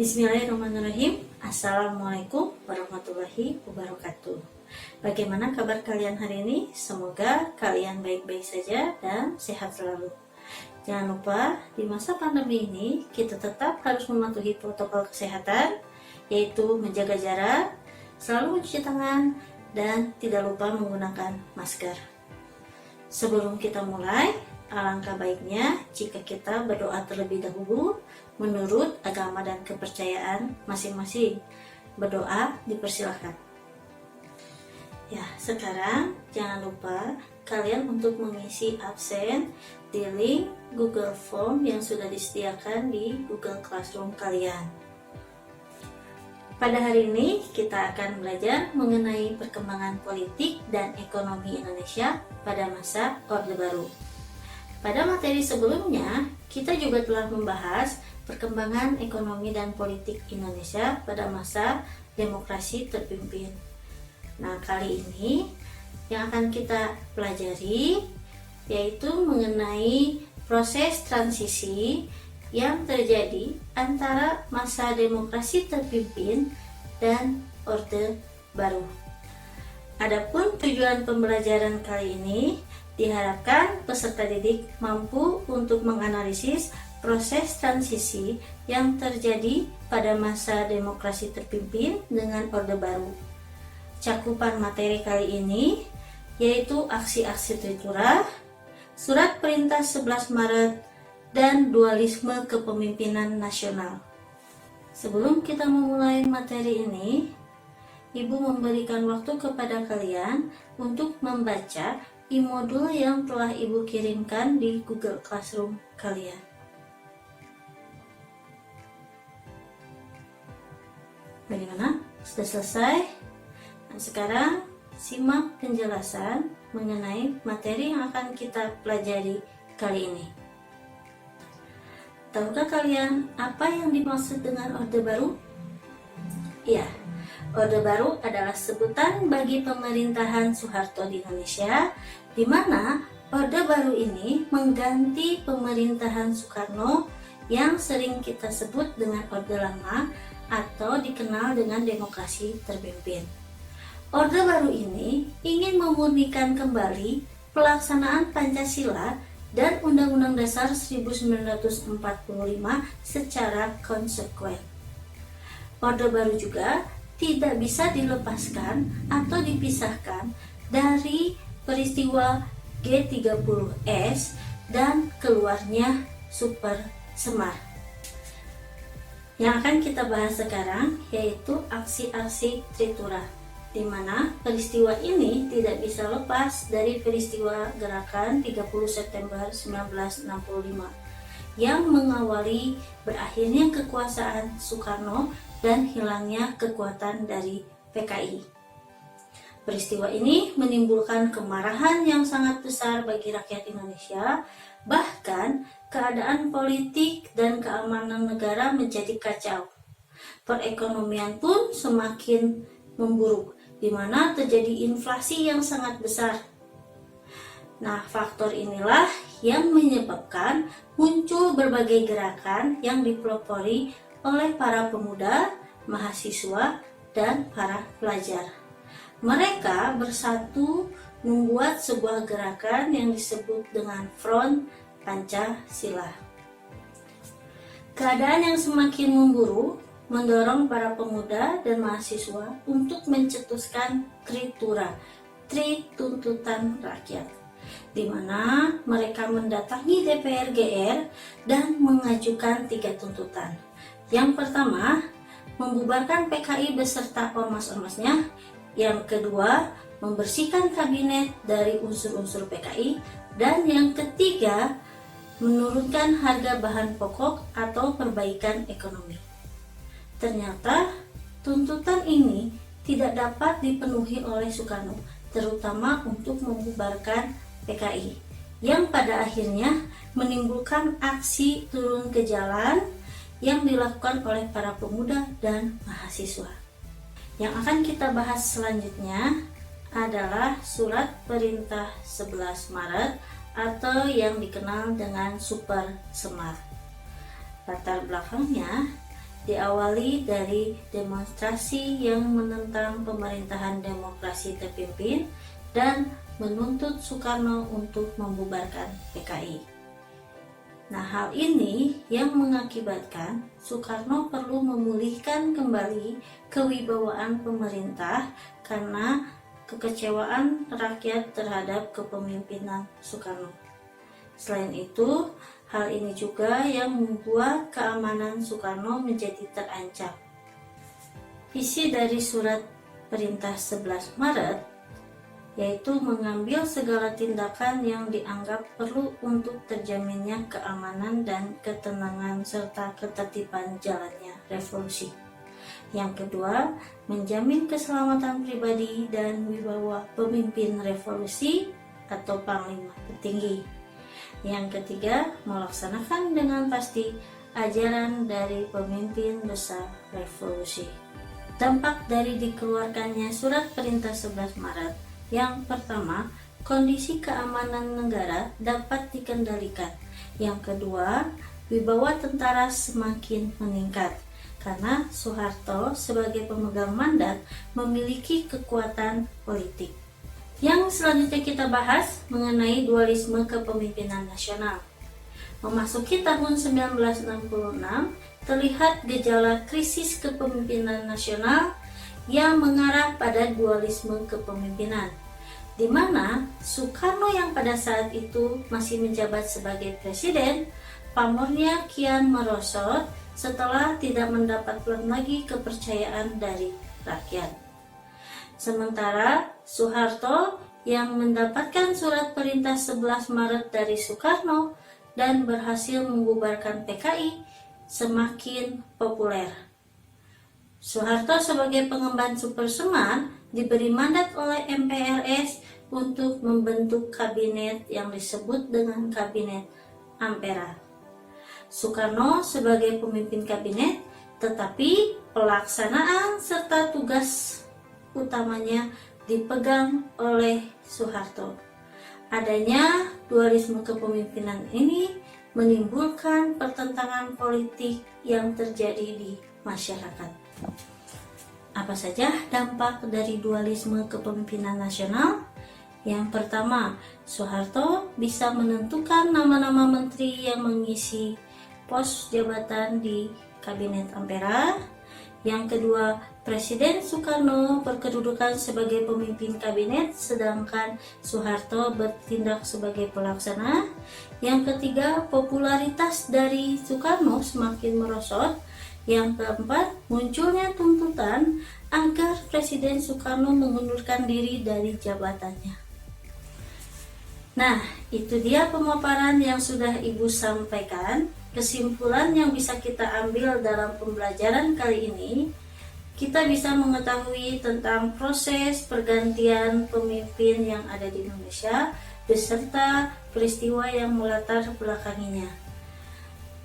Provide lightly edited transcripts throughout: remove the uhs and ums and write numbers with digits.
Bismillahirrahmanirrahim. Assalamualaikum warahmatullahi wabarakatuh. Bagaimana kabar kalian hari ini? Semoga kalian baik-baik saja dan sehat selalu. Jangan lupa, di masa pandemi ini kita tetap harus mematuhi protokol kesehatan, yaitu menjaga jarak, selalu mencuci tangan, dan tidak lupa menggunakan masker. Sebelum kita mulai, alangkah baiknya jika kita berdoa terlebih dahulu menurut agama dan kepercayaan masing-masing. Berdoa dipersilahkan. Ya, sekarang jangan lupa kalian untuk mengisi absen di link Google Form yang sudah disediakan di Google Classroom kalian. Pada hari ini kita akan belajar mengenai perkembangan politik dan ekonomi Indonesia pada masa Orde Baru. Pada materi sebelumnya, kita juga telah membahas perkembangan ekonomi dan politik Indonesia pada masa demokrasi terpimpin. Nah, kali ini yang akan kita pelajari yaitu mengenai proses transisi yang terjadi antara masa demokrasi terpimpin dan Orde Baru. Adapun tujuan pembelajaran kali ini diharapkan peserta didik mampu untuk menganalisis proses transisi yang terjadi pada masa demokrasi terpimpin dengan Orde Baru. Cakupan materi kali ini yaitu aksi-aksi Trikora, surat perintah 11 Maret, dan dualisme kepemimpinan nasional. Sebelum kita memulai materi ini, Ibu memberikan waktu kepada kalian untuk membaca e-modul yang telah Ibu kirimkan di Google Classroom kalian. Bagaimana? Sudah selesai? Nah, sekarang simak penjelasan mengenai materi yang akan kita pelajari kali ini. Tahukah kalian apa yang dimaksud dengan Orde Baru? Iya, Orde Baru adalah sebutan bagi pemerintahan Soeharto di Indonesia, di mana Orde Baru ini mengganti pemerintahan Soekarno yang sering kita sebut dengan Orde Lama atau dikenal dengan demokrasi terpimpin. Orde Baru ini ingin memurnikan kembali pelaksanaan Pancasila dan Undang-Undang Dasar 1945 secara konsekuen. Orde Baru juga tidak bisa dilepaskan atau dipisahkan dari peristiwa G30S dan keluarnya Super Semar. Yang akan kita bahas sekarang yaitu aksi-aksi Trikora, di mana peristiwa ini tidak bisa lepas dari peristiwa gerakan 30 September 1965 yang mengawali berakhirnya kekuasaan Soekarno dan hilangnya kekuatan dari PKI. Peristiwa ini menimbulkan kemarahan yang sangat besar bagi rakyat Indonesia, bahkan keadaan politik dan keamanan negara menjadi kacau. Perekonomian pun semakin memburuk, di mana terjadi inflasi yang sangat besar. Nah, faktor inilah yang menyebabkan muncul berbagai gerakan yang dipelopori oleh para pemuda, mahasiswa, dan para pelajar. Mereka bersatu membuat sebuah gerakan yang disebut dengan Front Pancasila. Keadaan yang semakin memburuk mendorong para pemuda dan mahasiswa untuk mencetuskan Trikora, Tri Tuntutan Rakyat, di mana mereka mendatangi DPR GR dan mengajukan 3 tuntutan. Yang pertama, membubarkan PKI beserta ormas-ormasnya. Yang kedua, membersihkan kabinet dari unsur-unsur PKI. Dan yang ketiga, menurunkan harga bahan pokok atau perbaikan ekonomi. Ternyata tuntutan ini tidak dapat dipenuhi oleh Soekarno, terutama untuk membubarkan PKI, yang pada akhirnya menimbulkan aksi turun ke jalan yang dilakukan oleh para pemuda dan mahasiswa. Yang akan kita bahas selanjutnya adalah surat perintah 11 Maret atau yang dikenal dengan Super Semar. Latar belakangnya diawali dari demonstrasi yang menentang pemerintahan demokrasi terpimpin dan menuntut Soekarno untuk membubarkan PKI. Nah, hal ini yang mengakibatkan Soekarno perlu memulihkan kembali kewibawaan pemerintah karena kekecewaan rakyat terhadap kepemimpinan Soekarno. Selain itu, hal ini juga yang membuat keamanan Soekarno menjadi terancam. Isi dari surat perintah 11 Maret yaitu mengambil segala tindakan yang dianggap perlu untuk terjaminnya keamanan dan ketenangan serta ketertiban jalannya revolusi. Yang kedua, menjamin keselamatan pribadi dan wibawa pemimpin revolusi atau panglima tertinggi. Yang ketiga, melaksanakan dengan pasti ajaran dari pemimpin besar revolusi. Dampak dari dikeluarkannya surat perintah 11 Maret. Yang pertama, kondisi keamanan negara dapat dikendalikan. Yang kedua, wibawa tentara semakin meningkat karena Soeharto sebagai pemegang mandat memiliki kekuatan politik. Yang selanjutnya kita bahas mengenai dualisme kepemimpinan nasional. Memasuki tahun 1966, terlihat gejala krisis kepemimpinan nasional yang mengarah pada dualisme kepemimpinan, di mana Soekarno yang pada saat itu masih menjabat sebagai presiden, pamornya kian merosot setelah tidak mendapatkan lagi kepercayaan dari rakyat. Sementara Soeharto yang mendapatkan surat perintah 11 Maret dari Soekarno dan berhasil membubarkan PKI semakin populer. Soeharto sebagai pengemban Super Semar diberi mandat oleh MPRS untuk membentuk kabinet yang disebut dengan Kabinet Ampera. Soekarno sebagai pemimpin kabinet, tetapi pelaksanaan serta tugas utamanya dipegang oleh Soeharto. Adanya dualisme kepemimpinan ini menimbulkan pertentangan politik yang terjadi di masyarakat. Apa saja dampak dari dualisme kepemimpinan nasional? Yang pertama, Soeharto bisa menentukan nama-nama menteri yang mengisi pos jabatan di Kabinet Ampera. Yang kedua, Presiden Soekarno berkedudukan sebagai pemimpin kabinet, sedangkan Soeharto bertindak sebagai pelaksana. Yang ketiga, popularitas dari Soekarno semakin merosot. Yang keempat, munculnya tuntutan agar Presiden Soekarno mengundurkan diri dari jabatannya. Nah, itu dia pemaparan yang sudah Ibu sampaikan. Kesimpulan yang bisa kita ambil dalam pembelajaran kali ini, kita bisa mengetahui tentang proses pergantian pemimpin yang ada di Indonesia beserta peristiwa yang melatar belakanginya.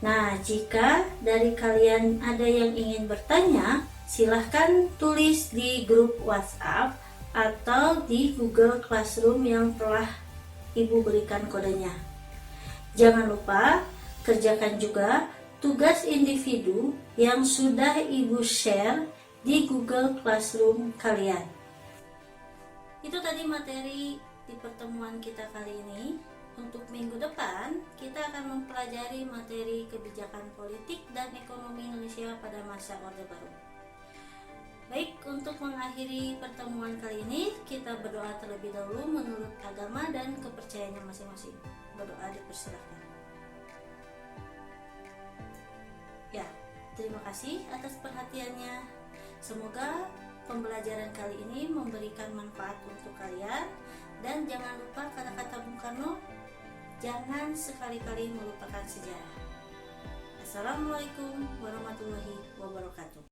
Nah, jika dari kalian ada yang ingin bertanya, silahkan tulis di grup WhatsApp atau di Google Classroom yang telah Ibu berikan kodenya. Jangan lupa kerjakan juga tugas individu yang sudah Ibu share di Google Classroom kalian. Itu tadi materi di pertemuan kita kali ini. Untuk minggu depan, kita akan mempelajari materi kebijakan politik dan ekonomi Indonesia pada masa Orde Baru. Baik, untuk mengakhiri pertemuan kali ini, kita berdoa terlebih dahulu menurut agama dan kepercayaannya masing-masing. Berdoa dipersilakan. Ya, terima kasih atas perhatiannya. Semoga pembelajaran kali ini memberikan manfaat untuk kalian. Dan jangan lupa kata-kata Bung Karno, jangan sekali-kali melupakan sejarah. Assalamualaikum warahmatullahi wabarakatuh.